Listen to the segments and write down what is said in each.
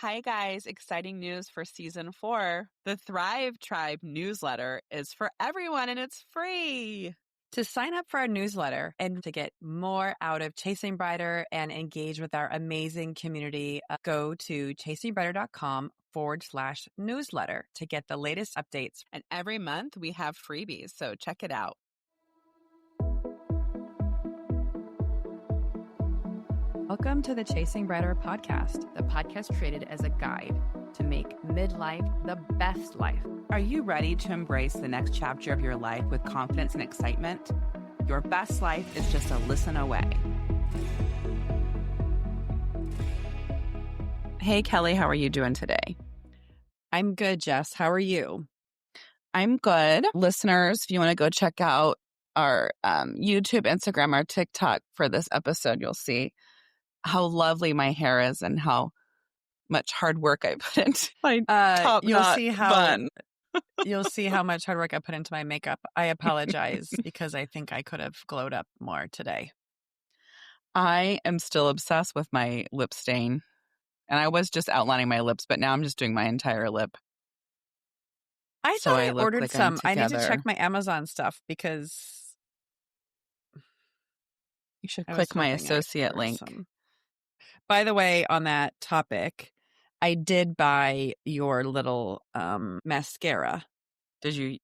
Hi, guys. Exciting news for season 4. The Thrive Tribe newsletter is for everyone and it's free. To sign up for our newsletter and to get more out of Chasing Brighter and engage with our amazing community, go to chasingbrighter.com/newsletter to get the latest updates. And every month we have freebies, so check it out. Welcome to the Chasing Brighter podcast, the podcast created as a guide to make midlife the best life. Are you ready to embrace the next chapter of your life with confidence and excitement? Your best life is just a listen away. Hey, Kelly, how are you doing today? I'm good, Jess. How are you? I'm good. Listeners, if you want to go check out our YouTube, Instagram, our TikTok for this episode, you'll see how lovely my hair is and how much hard work I put into my top knot bun. You'll see how much hard work I put into my makeup. I apologize because I think I could have glowed up more today. I am still obsessed with my lip stain. And I was just outlining my lips, but now I'm just doing my entire lip. I ordered like some. I need to check my Amazon stuff because you should click my associate link. By the way, on that topic, I did buy your little mascara. Did you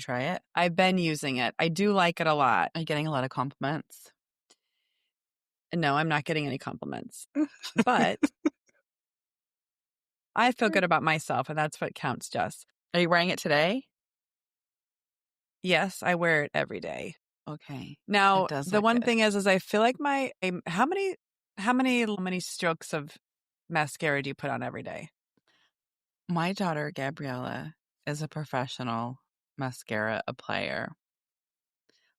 try it? I've been using it. I do like it a lot. Are you getting a lot of compliments? No, I'm not getting any compliments. But I feel good about myself, and that's what counts, Jess. Are you wearing it today? Yes, I wear it every day. Okay. Now, the one thing is I feel like how many strokes of mascara do you put on every day? My daughter, Gabriella, is a professional mascara applier.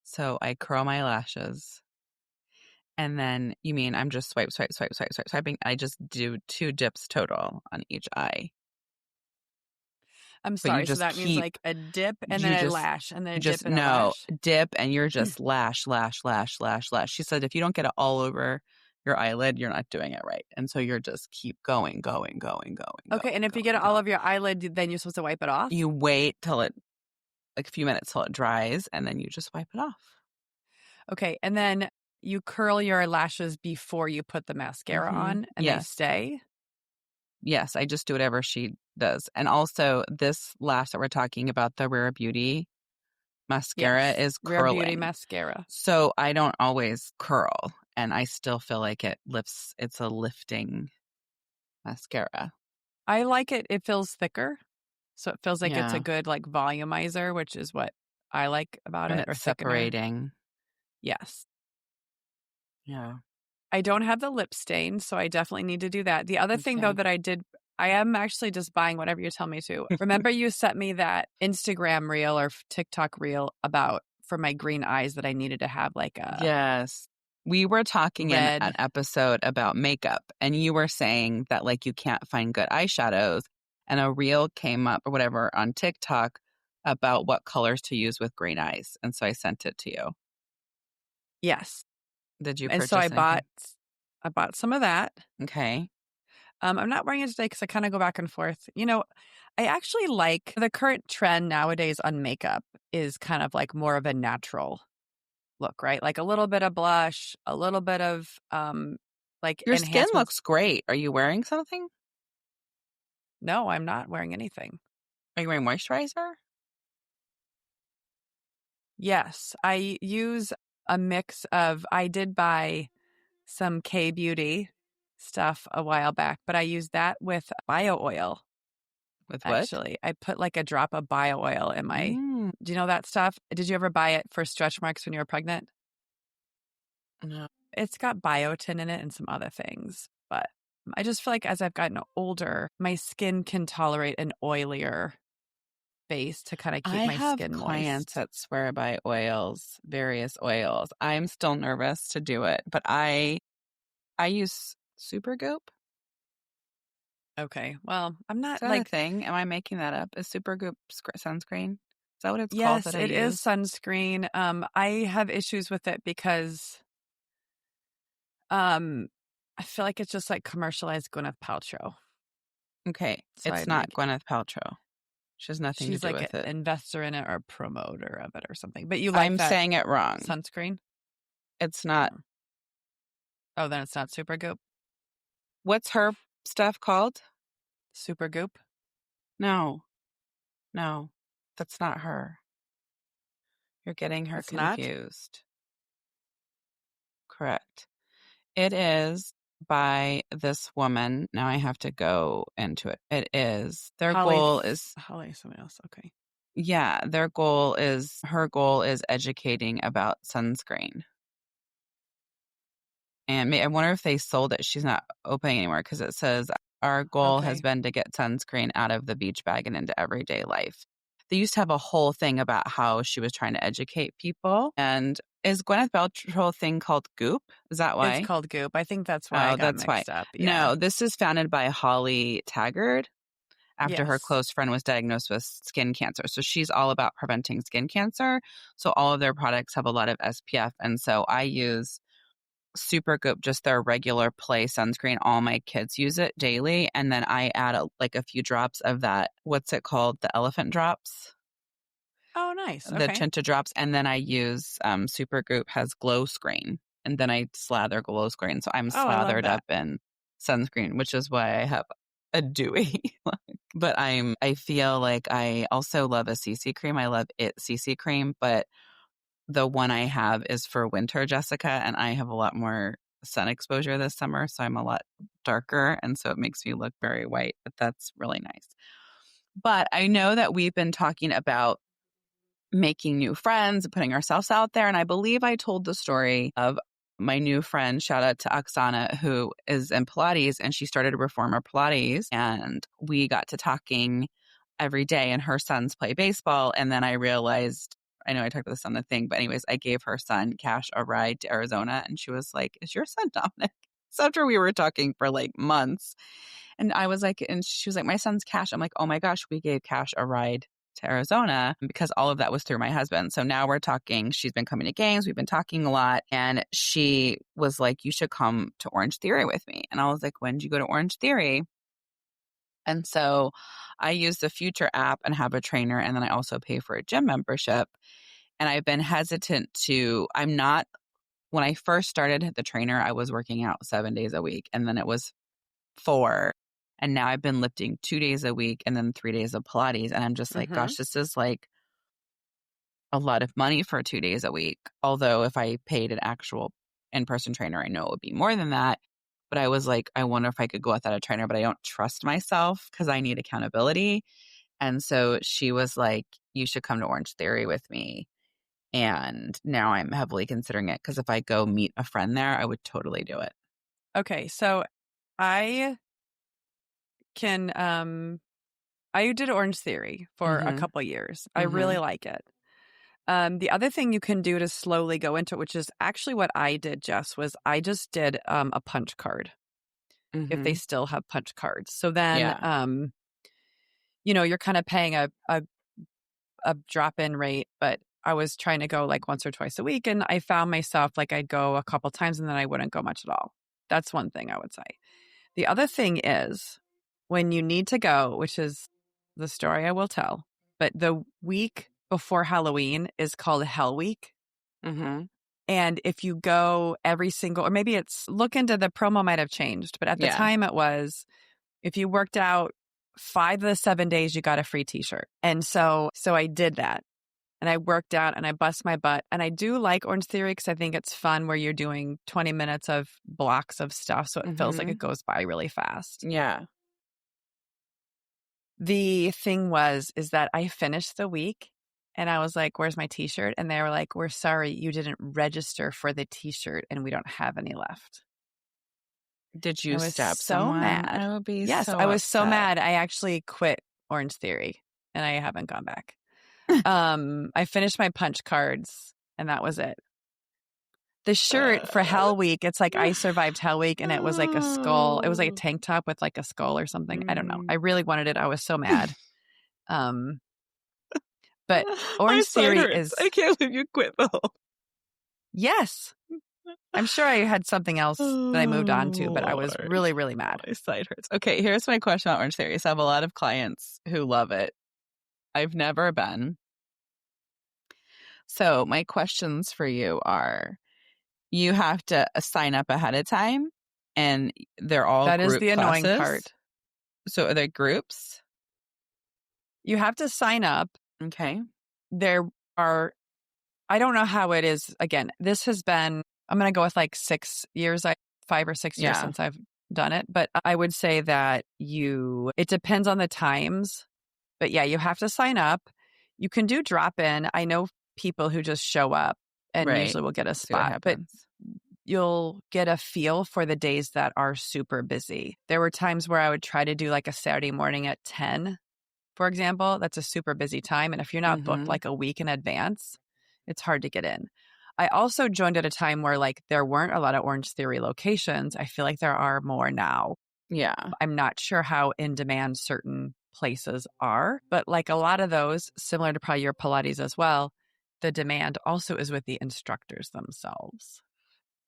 So I curl my lashes. And then, you mean I'm just swiping. I just do 2 dips total on each eye. I'm sorry. So that means like a dip and then a lash and then a dip and a lash? No, dip and you're just lash. She said if you don't get it all over your eyelid, you're not doing it right. And so you're just keep going. Okay, and if you get it all over your eyelid, then you're supposed to wipe it off? You wait till a few minutes till it dries, and then you just wipe it off. Okay, and then you curl your lashes before you put the mascara on, and they stay? Yes, I just do whatever she does. And also, this lash that we're talking about, the Rare Beauty mascara, is curling. Rare Beauty mascara. So I don't always curl, and I still feel like it lifts. It's a lifting mascara. I like it. It feels thicker. So it feels like it's a good like volumizer, which is what I like about it. Or separating. Yes. Yeah. I don't have the lip stain, so I definitely need to do that. The other thing, though, that I am actually just buying whatever you tell me to. Remember you sent me that Instagram reel or TikTok reel for my green eyes that I needed to have like a... Yes. We were talking in an episode about makeup, and you were saying that like you can't find good eyeshadows, and a reel came up or whatever on TikTok about what colors to use with green eyes. And so I sent it to you. Yes. Did you purchase so I anything? bought some of that. Okay. I'm not wearing it today because I kind of go back and forth. You know, I actually like the current trend nowadays on makeup is kind of like more of a natural look, right? Like a little bit of blush, a little bit of like your skin looks great. Are you wearing something? No, I'm not wearing anything. Are you wearing moisturizer? Yes, I use a mix of, I did buy some K-Beauty stuff a while back, but I used that with bio oil. With what? Actually, I put like a drop of bio oil in my, do you know that stuff? Did you ever buy it for stretch marks when you were pregnant? No. It's got biotin in it and some other things, but I just feel like as I've gotten older, my skin can tolerate an oilier base to kind of keep my skin moist. I have clients that swear by oils, various oils. I'm still nervous to do it, but I use Supergoop. Okay, well, I'm not is that a thing. Am I making that up? Is Supergoop sunscreen? Is that what it's called? Yes, it is sunscreen. I have issues with it because I feel like it's just like commercialized Gwyneth Paltrow. Okay, So it's I'd not make Gwyneth Paltrow. She has nothing to she's do like an with it. investor in it or a promoter of it or something. But you like I'm that saying it wrong. sunscreen? It's not. Oh, oh then it's not Super Goop. What's her stuff called? Super Goop. No, no, that's not her. You're getting her It's not? confused. Correct. It is by this woman. Now I have to go into it. It is. Their goal is, Holly somebody else. Okay. yeah, their goal is, her goal is educating about sunscreen. And I wonder if they sold it. She's not opening anymore because it says, our goal has Okay. been to get sunscreen out of the beach bag and into everyday life. They used to have a whole thing about how she was trying to educate people. And is Gwyneth Paltrow thing called Goop? Is that It's why? called Goop. I think that's why I Oh, got that's why. mixed up. Yeah. No, this is founded by Holly Taggart after her Yes. close friend was diagnosed with skin cancer. So she's all about preventing skin cancer. So all of their products have a lot of SPF. And so I use Supergoop, just their regular play sunscreen. All my kids use it daily. And then I add like a few drops of that. What's it called? The elephant drops, Oh, nice. the Okay. tinta drops. And then I use Supergoop has glow screen. And then I slather glow screen. So I'm Oh, I love slathered up that. in sunscreen, which is why I have a dewy look. But I feel like I also love a CC cream. I love it CC cream, but the one I have is for winter, Jessica, and I have a lot more sun exposure this summer, so I'm a lot darker, and so it makes me look very white, but that's really nice. But I know that we've been talking about making new friends and putting ourselves out there, and I believe I told the story of my new friend, shout out to Oksana, who is in Pilates, and she started a reformer Pilates, and we got to talking every day, and her sons play baseball. And then I realized, I know I talked about this on the thing, but anyways, I gave her son Cash a ride to Arizona, and she was like, "Is your son Dominic?" So after we were talking for like months, and I was like, and she was like, "My son's Cash." I'm like, "Oh my gosh, we gave Cash a ride to Arizona," because all of that was through my husband. So now we're talking. She's been coming to games. We've been talking a lot. And she was like, "You should come to Orange Theory with me." And I was like, "When did you go to Orange Theory?" And so I use the Future app and have a trainer. And then I also pay for a gym membership. And I've been hesitant to, I'm not, when I first started the trainer, I was working out 7 days a week. And then it was 4. And now I've been lifting 2 days a week and then 3 days of Pilates. And I'm just like, Mm-hmm. gosh, this is like a lot of money for 2 days a week. Although if I paid an actual in-person trainer, I know it would be more than that. But I was like, I wonder if I could go without a trainer, but I don't trust myself because I need accountability. And so she was like, "You should come to Orange Theory with me." And now I'm heavily considering it because if I go meet a friend there, I would totally do it. Okay. So I can I did Orange Theory for a Mm-hmm. couple years. I Mm-hmm. really like it. The other thing you can do to slowly go into it, which is actually what I did, Jess, was I just did a punch card if they Mm-hmm. still have punch cards. So then, Yeah. you're kind of paying a drop in rate, but I was trying to go like once or twice a week. And I found myself like I'd go a couple times and then I wouldn't go much at all. That's one thing I would say. The other thing is when you need to go, which is the story I will tell, but the week before Halloween is called Hell Week. Mm-hmm. And if you go every single, or maybe it's look into the promo might have changed, but at the Yeah. time it was if you worked out 5 of the 7 days, you got a free t-shirt. And so I did that and I worked out and I bust my butt. And I do like Orange Theory because I think it's fun where you're doing 20 minutes of blocks of stuff. So it feels like Mm-hmm. it goes by really fast. Yeah. The thing is that I finished the week and I was like, where's my t-shirt? And they were like, we're sorry, you didn't register for the t-shirt and we don't have any left. Did I you was stab so someone? mad. I would be Yes, so I was so upset. mad. I actually quit Orange Theory and I haven't gone back. I finished my punch cards and that was it. The shirt for Uh, Hell Week, it's like I survived Hell Week and it was like a skull. It was like a tank top with like a skull or something. I don't know. I mm. really wanted it. I was so mad. Um, but My Orange side Theory hurts. I is can't believe you quit though. yes. I'm sure I had something else that I moved on to, Oh, but I was Lord. really, really mad. My side hurts. Okay, here's my question about Orange Theory. So I have a lot of clients who love it. I've never been. So my questions for you are, you have to sign up ahead of time, and they're all That is group the annoying classes. part. So are they groups? You have to sign up. Okay. There are, I don't know how it is. Again, this has been, I'm going to go with like 6 years, 5 or 6 years Yeah. since I've done it. But I would say that it depends on the times. But yeah, you have to sign up. You can do drop in. I know people who just show up and Right. usually will get a See what spot, but happens. you'll get a feel for the days that are super busy. There were times where I would try to do like a Saturday morning at 10, for example. That's a super busy time. And if you're not booked Mm-hmm. like a week in advance, it's hard to get in. I also joined at a time where like there weren't a lot of Orange Theory locations. I feel like there are more now. Yeah. I'm not sure how in demand certain places are, but like a lot of those, similar to probably your Pilates as well, the demand also is with the instructors themselves.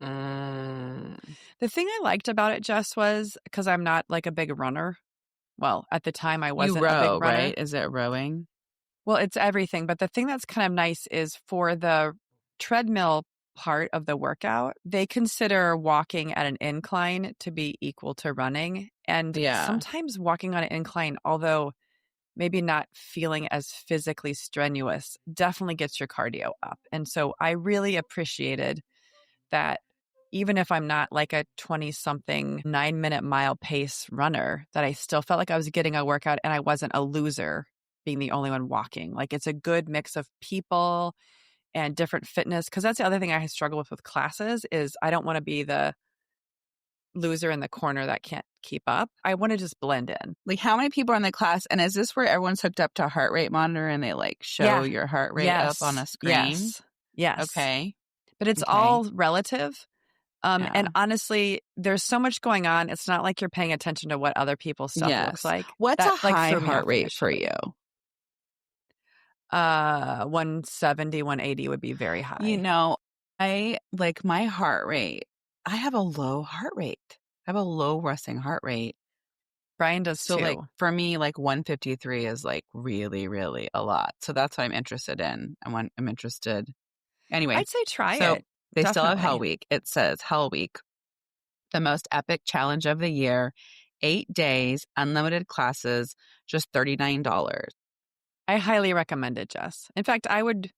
Mm. The thing I liked about it, Jess, was because I'm not like a big runner. Well, at the time, I You wasn't a big row, runner. right? Is it rowing? Well, it's everything. But the thing that's kind of nice is for the treadmill part of the workout, they consider walking at an incline to be equal to running. And Yeah. sometimes walking on an incline, although maybe not feeling as physically strenuous, definitely gets your cardio up. And so I really appreciated that even if I'm not like a 20 something 9-minute mile pace runner, that I still felt like I was getting a workout and I wasn't a loser being the only one walking. Like it's a good mix of people and different fitness. Cause that's the other thing I struggle with classes is I don't want to be the loser in the corner that can't keep up. I want to just blend in. Like, how many people are in the class? And is this where everyone's hooked up to a heart rate monitor and they like show Yeah. your heart rate up on a Yes. screen? Yes. Yes. Okay. But it's Okay. all relative. And Yeah. honestly, there's so much going on. It's not like you're paying attention to what other people's stuff looks Yes. like. What's That a like high threw me heart off rate for initially. you? 170, 180 would be very You high. know, I like my heart rate. I have a low heart rate. I have a low resting heart rate. Brian does So like too. for me, like 153 is like really, really a lot. So that's what I'm interested in. I'm interested. Anyway, I'd say try so it. they still have Hell Definitely. Week. It says Hell Week, the most epic challenge of the year, 8 days, unlimited classes, just $39. I highly recommend it, Jess. In fact, I want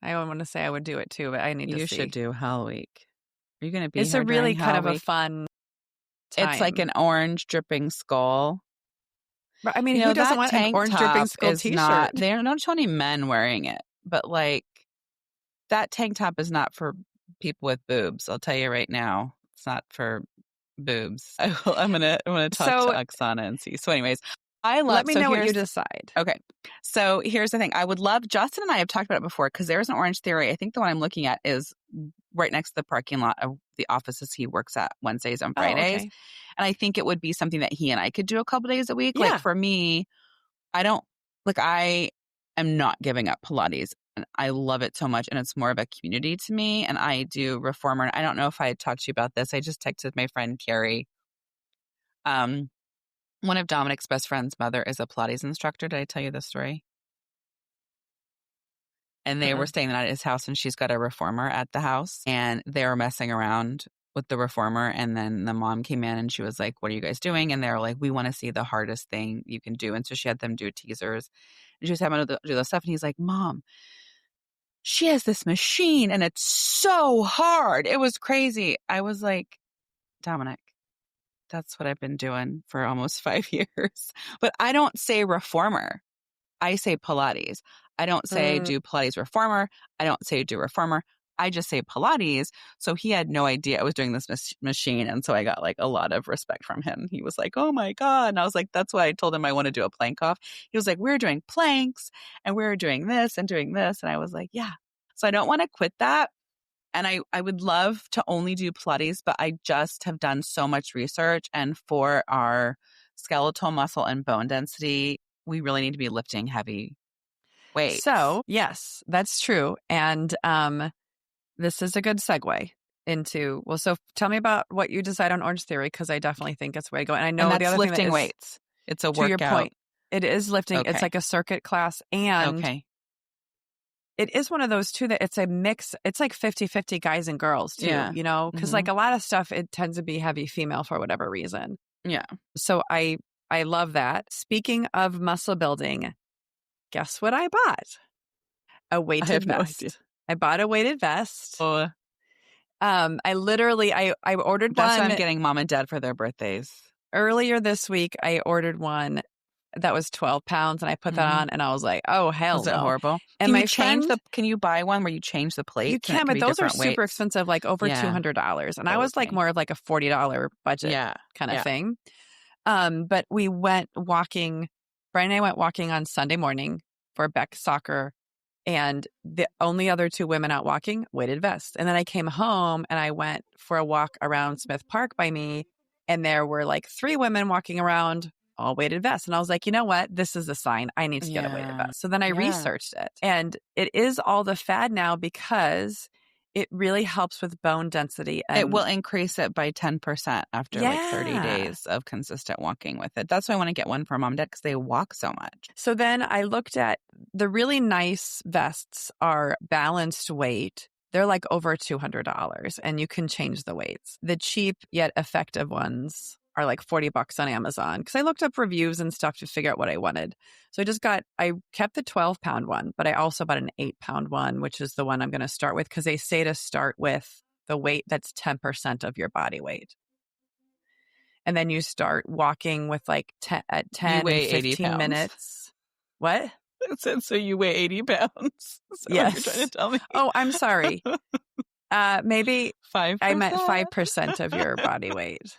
to say I would do it too, but I need to You should see. do Hell Week. Are you going to be It's a here during really kind Hell of a Week? fun It's like time. an orange dripping skull. But I mean, You who know, doesn't that want an tank orange dripping top skull is not, t-shirt? they don't show any men wearing it, but like that tank top is not for people with boobs. I'll tell you right now, it's not for boobs. I'm gonna talk to So Oksana and see. So, anyways, I love. let me So know what you here's decide. okay. So here's the thing. I would love. Justin and I have talked about it before because there's an Orange Theory. I think the one I'm looking at is right next to the parking lot of the offices he works at Wednesdays and Oh, Fridays, okay. and I think it would be something that he and I could do a couple days a week. Like Yeah. for me, I don't like. I am not giving up Pilates. And I love it so much, and it's more of a community to me. And I do reformer. And I don't know if I had talked to you about this. I just texted my friend Carrie. Um, One of Dominic's best friend's mother is a Pilates instructor. Did I tell you this story? And they were Uh-uh. staying at his house, and she's got a reformer at the house, and they were messing around with the reformer. And then the mom came in and she was like, "What are you guys doing?" And they were like, "We want to see the hardest thing you can do." And so she had them do teasers, and she was having to do the stuff. And he's like, "Mom, she has this machine and it's so hard. It was crazy." I was like, "Dominic, that's what I've been doing for almost 5 years." But I don't say reformer. I say Pilates. I don't say Mm. do Pilates reformer. I don't say do reformer. I just say Pilates. So he had no idea I was doing this machine. And so I got like a lot of respect from him. He was like, "Oh my God." And I was like, that's why I told him I want to do a plank off. He was like, "We're doing planks and we're doing this and doing this." And I was like, yeah. So I don't want to quit that. And I would love to only do Pilates, but I just have done so much research. And for our skeletal muscle and bone density, we really need to be lifting heavy weights. So, yes, that's true. And this is a good segue. into, well, so tell me about what you decide on Orange Theory, because I definitely think it's the way to go. And I And know the that's other thing that lifting is, weights. It's a to your workout. point, it is lifting. It's Okay. like a circuit class. And Okay. it is one of those too that it's a mix. It's like 50-50 guys and girls too, Yeah. you know, because like a lot of stuff, it tends to be heavy female for whatever reason. Yeah. So I love that. Speaking of muscle building, guess what I bought? A I weighted have no idea. vest. I bought a weighted vest. Oh, I literally, I ordered that's what one I'm getting mom and dad for their birthdays. earlier this week. I ordered one that was 12 pounds and I put that on and I was like, oh, hell Was it no. horrible? And Can my you change friend, can you buy one where you change the plates you and it can, can but be those are different super weights? expensive, like over Yeah. $200. And I Oh, was like okay. more of like a $40 budget Yeah. kind of Yeah. thing. But we went walking. Brian and I went walking on Sunday morning for Beck soccer. And the only other two women out walking, weighted vests. And then I came home and I went for a walk around Smith Park by me. And there were like 3 women walking around, all weighted vests. And I was like, you know what? This is a sign. I need to get a weighted Yeah. vest. So then I Yeah. researched it. And it is all the fad now because it really helps with bone density. And It will increase it by 10% after like 30 Yeah. days of consistent walking with it. That's why I want to get one for mom and dad because they walk so much. So then I looked at the really nice vests are balanced weight. They're like over $200 and you can change the weights. The cheap yet effective ones are like $40 on Amazon because I looked up reviews and stuff to figure out what I wanted. So I kept the 12-pound one, but I also bought an 8-pound one, which is the one I'm going to start with because they say to start with the weight that's 10% of your body weight. And then you start walking with like 10 You weigh and 80 15 pounds. minutes. What? It said, so you weigh 80 pounds. Is that what you're trying to tell me? Oh, I'm sorry. Maybe 5%? I meant 5% of your body weight.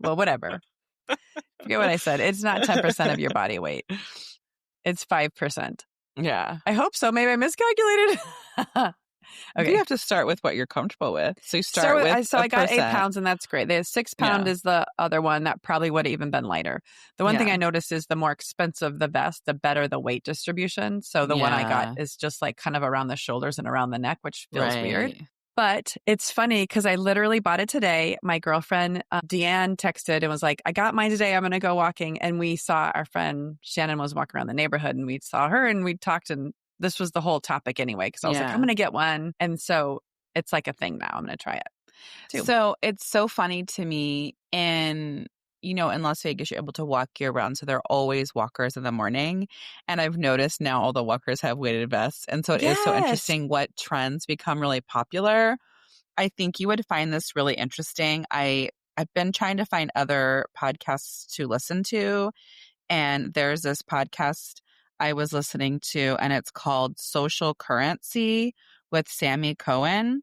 Well, whatever. Forget what I said. It's not 10% of your body weight. It's 5%. Yeah. I hope so. Maybe I miscalculated. Okay. You have to start with what you're comfortable with. So you start with So I got 8 percent. pounds and that's great. The 6-pound is the other one that probably would have even been lighter. The one thing I noticed is the more expensive the vest, the better the weight distribution. So the one I got is just like kind of around the shoulders and around the neck, which feels weird. But it's funny because I literally bought it today. My girlfriend, Deanne, texted and was like, I got mine today. I'm going to go walking. And we saw our friend Shannon was walking around the neighborhood and we saw her and we talked and this was the whole topic anyway. Because I was like, I'm going to get one. And so it's like a thing now. I'm going to try it too. So it's so funny to me in Las Vegas, you're able to walk year round. So there are always walkers in the morning. And I've noticed now all the walkers have weighted vests. And so it is so interesting what trends become really popular. I think you would find this really interesting. I've been trying to find other podcasts to listen to. And there's this podcast I was listening to, and it's called Social Currency with Sammy Cohen.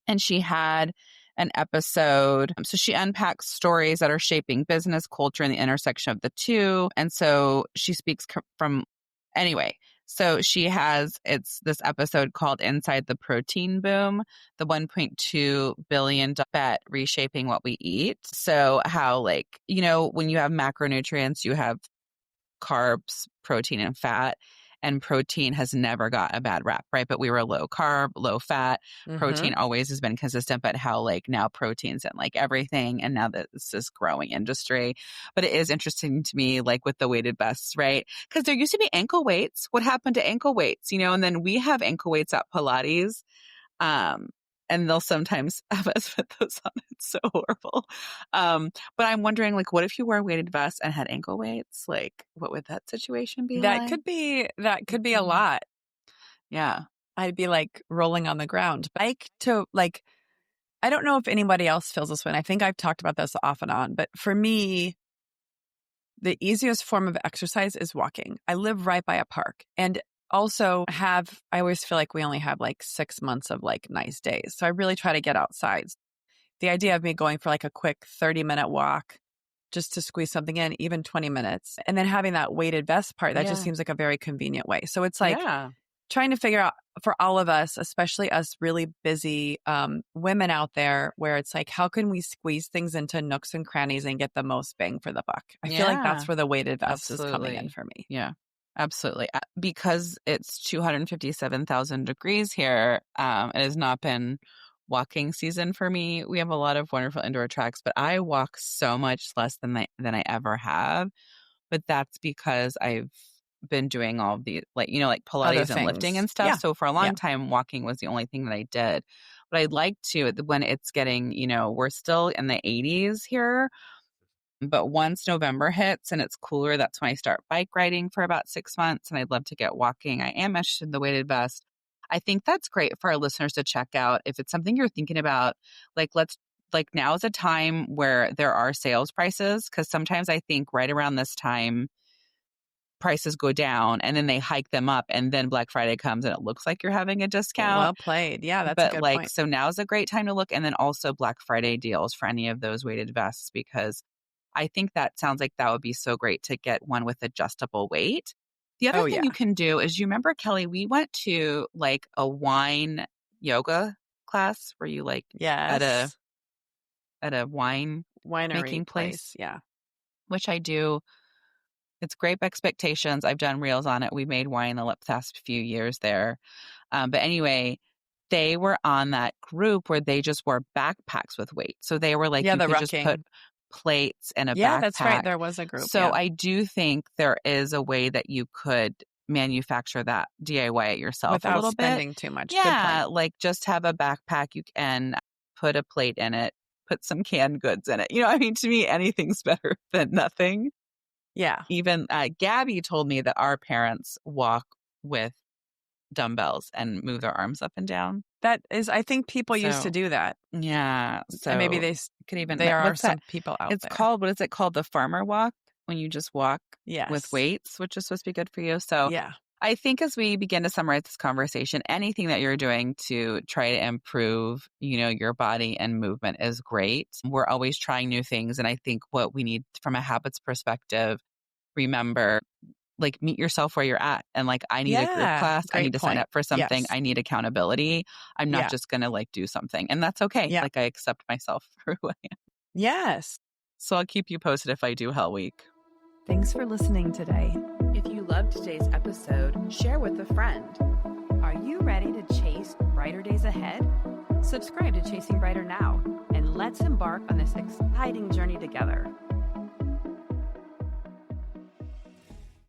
And she had an episode. So she unpacks stories that are shaping business culture and the intersection of the two. And so she speaks anyway. So she has, it's this episode called Inside the Protein Boom, the $1.2 billion bet reshaping what we eat. So how when you have macronutrients, you have carbs, protein, and fat. And protein has never got a bad rap, right? But we were low carb, low fat. Protein always has been consistent, but how now protein's in everything. And now this is growing industry. But it is interesting to me, with the weighted vests, right? Because there used to be ankle weights. What happened to ankle weights? And then we have ankle weights at Pilates. And they'll sometimes have us put those on. It's so horrible. But I'm wondering, what if you wore a weighted vest and had ankle weights? What would that situation be like? That could be a lot. Yeah. I'd be rolling on the ground. I don't know if anybody else feels this way. And I think I've talked about this off and on, but for me, the easiest form of exercise is walking. I live right by a park and also I always feel like we only have 6 months of nice days. So I really try to get outside. The idea of me going for a quick 30-minute walk just to squeeze something in, even 20 minutes, and then having that weighted vest part, that just seems like a very convenient way. So it's trying to figure out for all of us, especially us really busy women out there, where it's how can we squeeze things into nooks and crannies and get the most bang for the buck? I feel like that's where the weighted vest is coming in for me. Yeah. Absolutely. Because it's 257,000 degrees here, it has not been walking season for me. We have a lot of wonderful indoor tracks, but I walk so much less than I ever have. But that's because I've been doing all of the like Other Pilates and lifting things. and stuff. Yeah. So for a Yeah. long time, walking was the only thing that I did. But I'd like to when it's getting, we're still in the 80s here. But once November hits and it's cooler, that's when I start bike riding for about 6 months. And I'd love to get walking. I am interested in the weighted vest. I think that's great for our listeners to check out. If it's something you're thinking about, now is a time where there are sales prices. Cause sometimes I think right around this time, prices go down and then they hike them up. And then Black Friday comes and it looks like you're having a discount. Well played. Yeah, that's a But good point. so now is a great time to look. And then also Black Friday deals for any of those weighted vests, because I think that sounds like that would be so great to get one with adjustable weight. The other Oh, thing yeah. you can do is, you remember, Kelly, we went to like a wine yoga class where you at Yes. a wine Winery making place. place, Yeah. which I do. It's Grape Expectations. I've done reels on it. We made wine the past few years there. But anyway, they were on that group where they just wore backpacks with weight. So they were like, Yeah, you the could just put rucking. plates in a Yeah, that's right. backpack. There was a group. So Yeah. I do think there is a way that you could manufacture that, DIY it yourself a Without little bit. spending too much. Good point. Yeah, like just have a backpack. You can put a plate in it, put some canned goods in it. I mean, to me, anything's better than nothing. Yeah. Even Gabby told me that our parents walk with dumbbells and move their arms up and down. That is, I think people used to So do that. yeah, And maybe so could even there are what's that? some people out It's there. called, what is it called? The farmer walk, when you just walk with Yes. weights, which is supposed to be good for you. So Yeah. I think as we begin to summarize this conversation, anything that you're doing to try to improve, your body and movement is great. We're always trying new things. And I think what we need from a habits perspective, remember, meet yourself where you're at. And I need a group Yeah. class. I need Great to sign point. up for something. Yes. I need accountability. I'm not Yeah. just going to do something. And that's okay. Yeah. I accept myself for who I am. Yes. So I'll keep you posted if I do Hell Week. Thanks for listening today. If you loved today's episode, share with a friend. Are you ready to chase brighter days ahead? Subscribe to Chasing Brighter now, and let's embark on this exciting journey together.